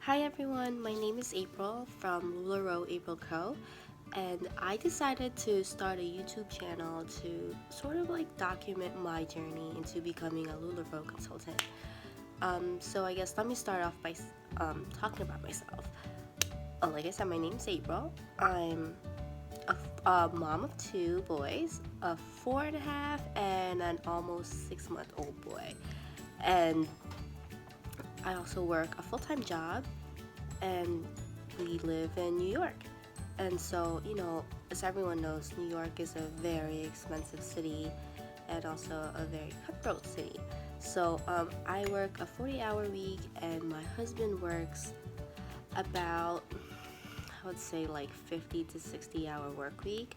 Hi everyone, my name is April from LuLaRoe April Co. And I decided to start a YouTube channel to sort of like document my journey into becoming a LuLaRoe consultant. So I guess let me start off by talking about myself. Like I said, my name is April. I'm a mom of two boys, a 4.5 and an almost 6-month-old boy. And I also work a full-time job and we live in New York. And so, as everyone knows, New York is a very expensive city and also a very cutthroat city. So, I work a 40-hour week, and my husband works about, I would say, like 50 to 60-hour work week.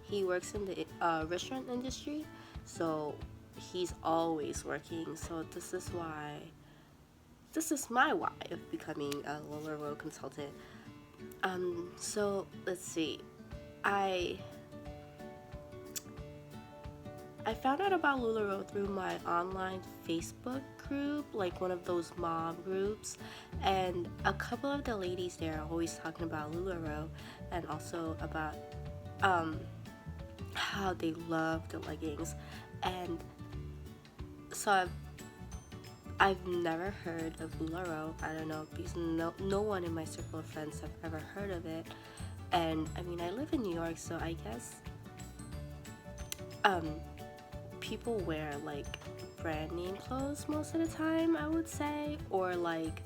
He works in the restaurant industry, so he's always working. So, this is my why of becoming a LuLaRoe consultant. So let's see. I I found out about LuLaRoe through my online Facebook group, like one of those mom groups, and a couple of the ladies there are always talking about LuLaRoe and also about um how they love the leggings. And so I've never heard of LuLaRoe. I don't know because no one in my circle of friends have ever heard of it. And I mean, I live in New York, so I guess um people wear like brand name clothes most of the time, I would say, or like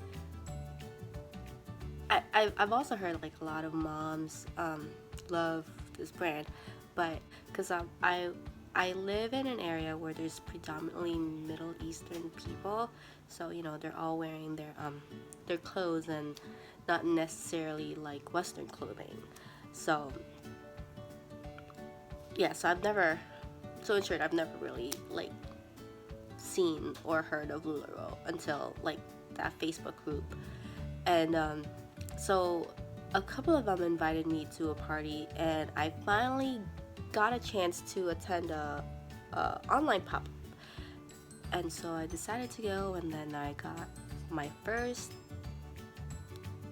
I've also heard like a lot of moms love this brand, but because I live in an area where there's predominantly Middle Eastern people, so they're all wearing their clothes and not necessarily like Western clothing. So yeah, so in short, I've never really like seen or heard of LuLaRoe until like that Facebook group. And so a couple of them invited me to a party, and I finally got a chance to attend a online pop. And so I decided to go, and then I got my first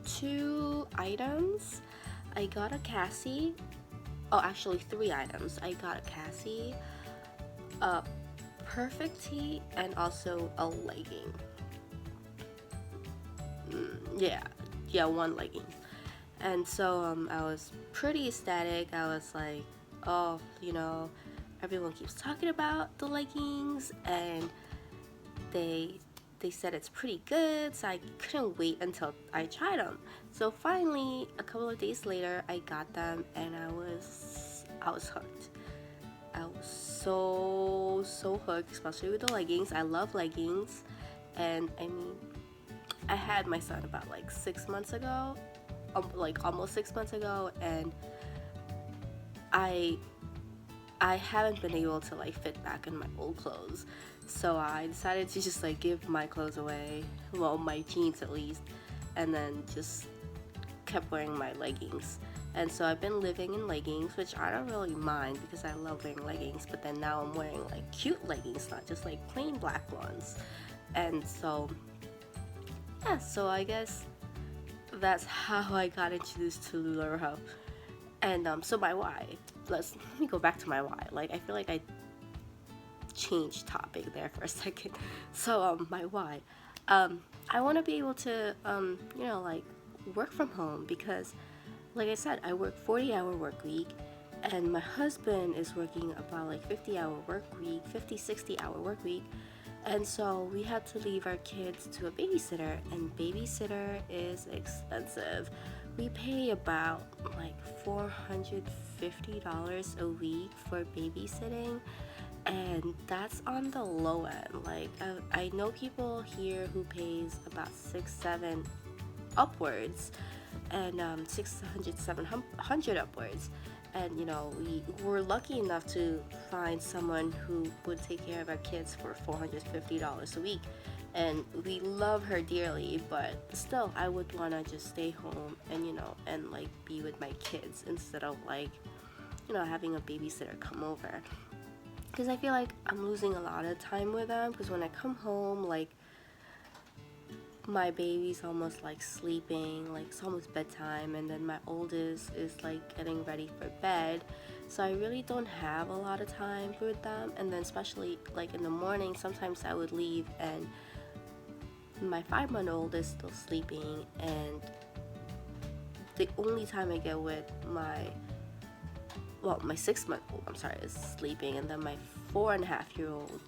two items. I got a Cassie. Oh, actually, three items. I got a Cassie, a perfect tee, and also a legging. Yeah, one legging. And so I was pretty ecstatic. I was like, oh, everyone keeps talking about the leggings, and they they said it's pretty good, so I couldn't wait until I tried them. So finally, a couple of days later, I got them, and I was hooked. I was so hooked, especially with the leggings. I love leggings, and I mean, I had my son about like 6 months ago, like almost 6 months ago, and I I haven't been able to like fit back in my old clothes. So I decided to just like give my clothes away, well, my jeans at least, and then just kept wearing my leggings. And so I've been living in leggings, which I don't really mind because I love wearing leggings, but then now I'm wearing like cute leggings, not just like plain black ones. And so yeah, so I guess that's how I got introduced to LuLaRoe. And so my why. Let me go back to my why. Like I feel like I changed topic there for a second. So my why. I want to be able to like work from home because, like I said, I work 40-hour work week, and my husband is working about like 50-hour work week, 50-60-hour work week. And so we had to leave our kids to a babysitter, and babysitter is expensive. We pay about like $450 a week for babysitting, and that's on the low end. Like I know people here who pays about 6, 7 upwards, and 600, 700 upwards. And we were lucky enough to find someone who would take care of our kids for $450 a week, and we love her dearly. But still, I would want to just stay home and and like be with my kids instead of like having a babysitter come over, because I feel like I'm losing a lot of time with them. Because when I come home, like my baby's almost like sleeping, like it's almost bedtime, and then my oldest is like getting ready for bed. So I really don't have a lot of time with them. And then especially like in the morning, sometimes I would leave and my 5-month-old is still sleeping, and the only time I get with my 6-month-old, I'm sorry, is sleeping, and then my 4.5-year-old,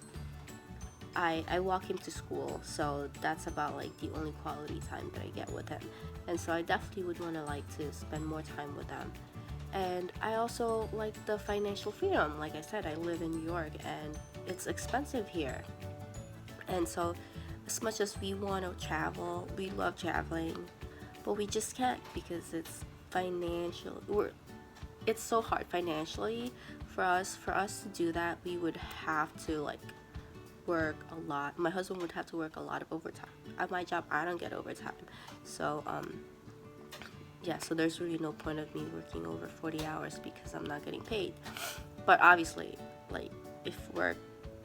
I walk him to school, so that's about like the only quality time that I get with him. And so I definitely would want to like to spend more time with them. And I also like the financial freedom. Like I said, I live in New York and it's expensive here. And so as much as we want to travel, we love traveling, but we just can't because it's financial. It's so hard financially for us to do that. We would have to like work a lot. My husband would have to work a lot of overtime. At my job, I don't get overtime. So yeah, so there's really no point of me working over 40 hours because I'm not getting paid. But obviously, like if work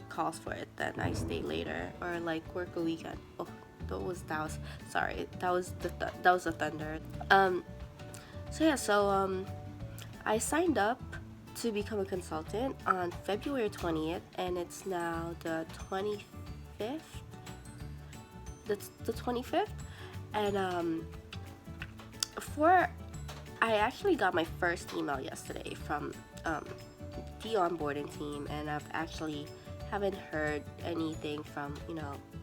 calls for it, then I stay later or like work a weekend. Oh, that was sorry, that was the thunder. I signed up to become a consultant on February 20th, and it's now the 25th. That's the 25th, and I actually got my first email yesterday from the onboarding team, and I've actually haven't heard anything from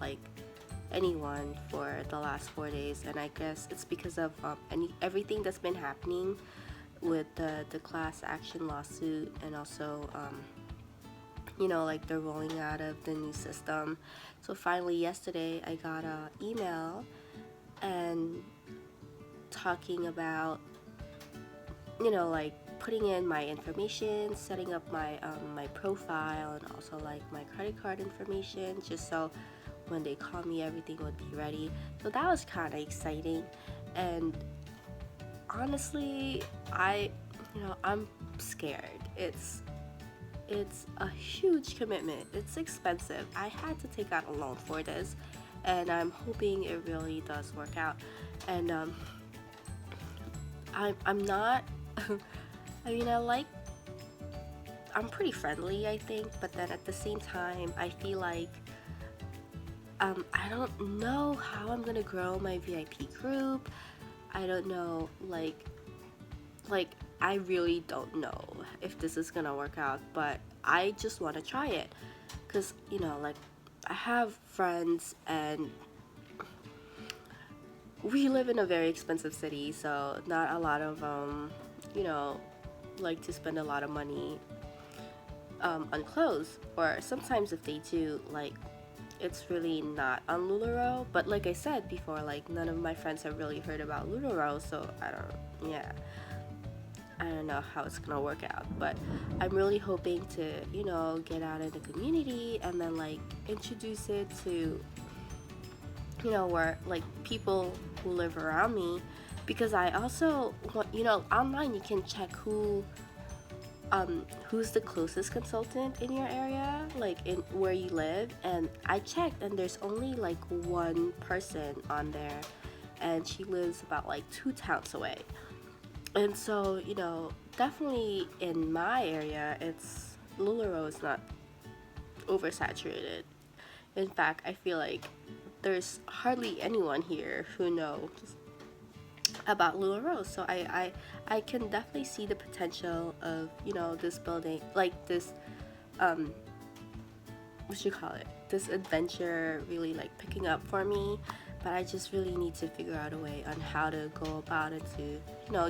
like anyone for the last 4 days, and I guess it's because of everything that's been happening with the class action lawsuit, and also like they're rolling out of the new system. So finally yesterday I got an email and talking about like putting in my information, setting up my my profile, and also like my credit card information, just so when they call me everything would be ready. So that was kind of exciting. And honestly, I'm scared. It's a huge commitment. It's expensive. I had to take out a loan for this, and I'm hoping it really does work out. And I'm not I mean, I'm pretty friendly, I think, but then at the same time I feel like I don't know how I'm gonna grow my VIP group. I don't know, like I really don't know if this is gonna work out, but I just want to try it because like I have friends and we live in a very expensive city, so not a lot of like to spend a lot of money on clothes, or sometimes if they do, like it's really not on LuLaRoe. But like I said before, like none of my friends have really heard about LuLaRoe, so I don't know how it's gonna work out. But I'm really hoping to get out in the community and then like introduce it to where like people who live around me, because I also want, online you can check who's the closest consultant in your area, like in where you live. And I checked, and there's only like one person on there, and she lives about like 2 towns away. And so definitely in my area, LuLaRoe is not oversaturated. In fact, I feel like there's hardly anyone here who knows about LuLaRoe. So I can definitely see the potential of this building, like this this adventure really like picking up for me. But I just really need to figure out a way on how to go about it, to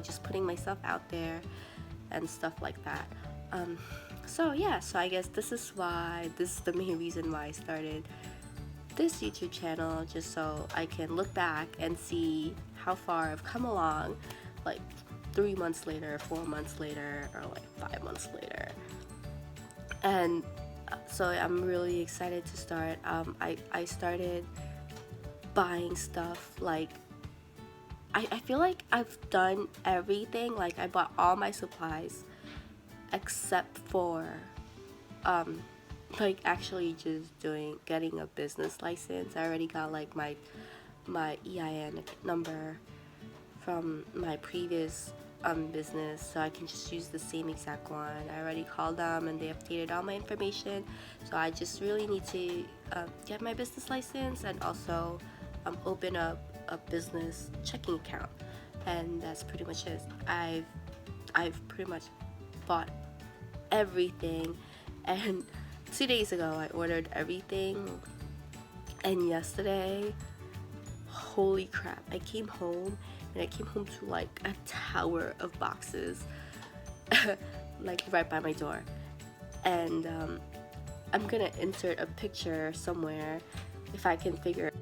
just putting myself out there and stuff like that. So I guess this is the main reason why I started this YouTube channel, just so I can look back and see how far I've come along, like 3 months later, 4 months later, or like 5 months later. And so I'm really excited to start. I started buying stuff, like I feel like I've done everything. Like I bought all my supplies except for like actually just getting a business license. I already got like my my EIN number from my previous business, so I can just use the same exact one. I already called them and they updated all my information, so I just really need to get my business license and also open up a business checking account, and that's pretty much it. I've pretty much bought everything, and 2 days ago I ordered everything, and yesterday, holy crap, I came home to like a tower of boxes like right by my door. And I'm gonna insert a picture somewhere if I can figure it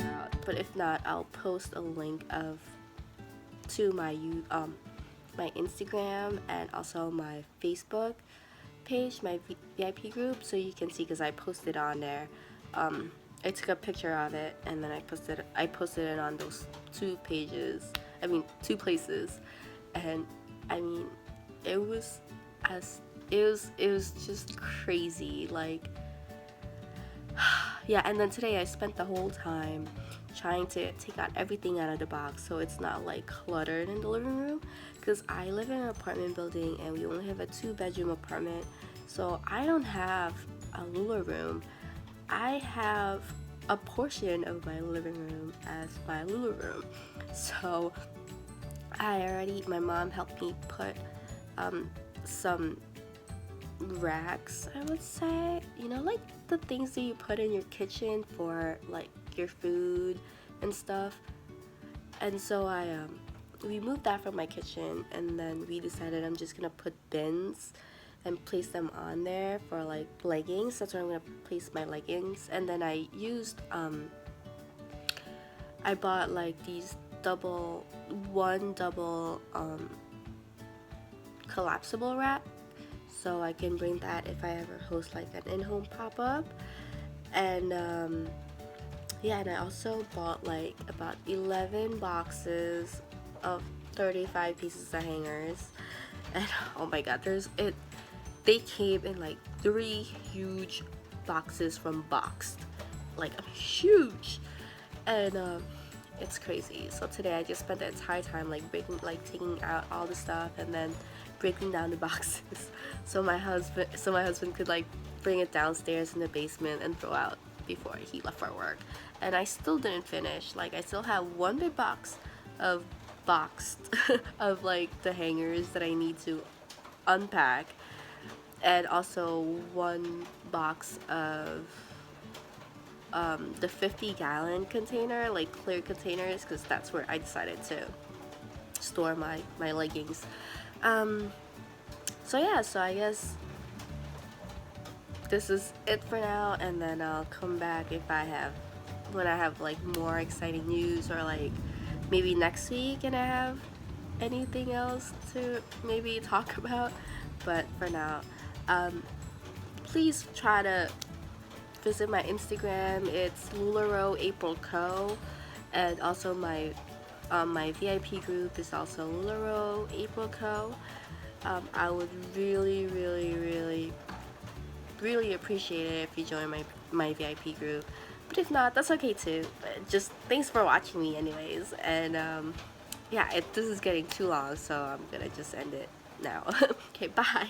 out, but if not, I'll post a link to my Instagram and also my Facebook page, my VIP group, so you can see, because I posted on there. I took a picture of it and then I posted it on those two places, and I mean, it was just crazy, like, yeah. And then today I spent the whole time trying to take out everything out of the box so it's not like cluttered in the living room, because I live in an apartment building and we only have a 2-bedroom apartment, so I don't have a Lula room. I have a portion of my living room as my Lula room. So my mom helped me put some racks, I would say, like the things that you put in your kitchen for like your food and stuff. And so we moved that from my kitchen, and then we decided I'm just gonna put bins and place them on there for like leggings. That's where I'm gonna place my leggings. And then I bought like these double collapsible rack, so I can bring that if I ever host like an in-home pop-up. And and I also bought like about 11 boxes of 35 pieces of hangers, and oh my god, they came in like 3 huge boxes from Boxed, like huge, and it's crazy. So today I just spent the entire time like taking out all the stuff and then breaking down the boxes so my husband could like bring it downstairs in the basement and throw out before he left for work. And I still didn't finish. Like, I still have one big box of Boxed of like the hangers that I need to unpack, and also one box of the 50-gallon container, like clear containers, because that's where I decided to store my leggings. So I guess this is it for now, and then I'll come back when I have like more exciting news, or like maybe next week and I have anything else to maybe talk about. But for now, please try to visit my Instagram. It's LuLaRoe April Co. And also my VIP group is also LuLaRoe April Co. I would really, really, really, really appreciate it if you join my VIP group. But if not, that's okay too. But just thanks for watching me anyways. And this is getting too long, so I'm gonna just end it now. Okay, bye.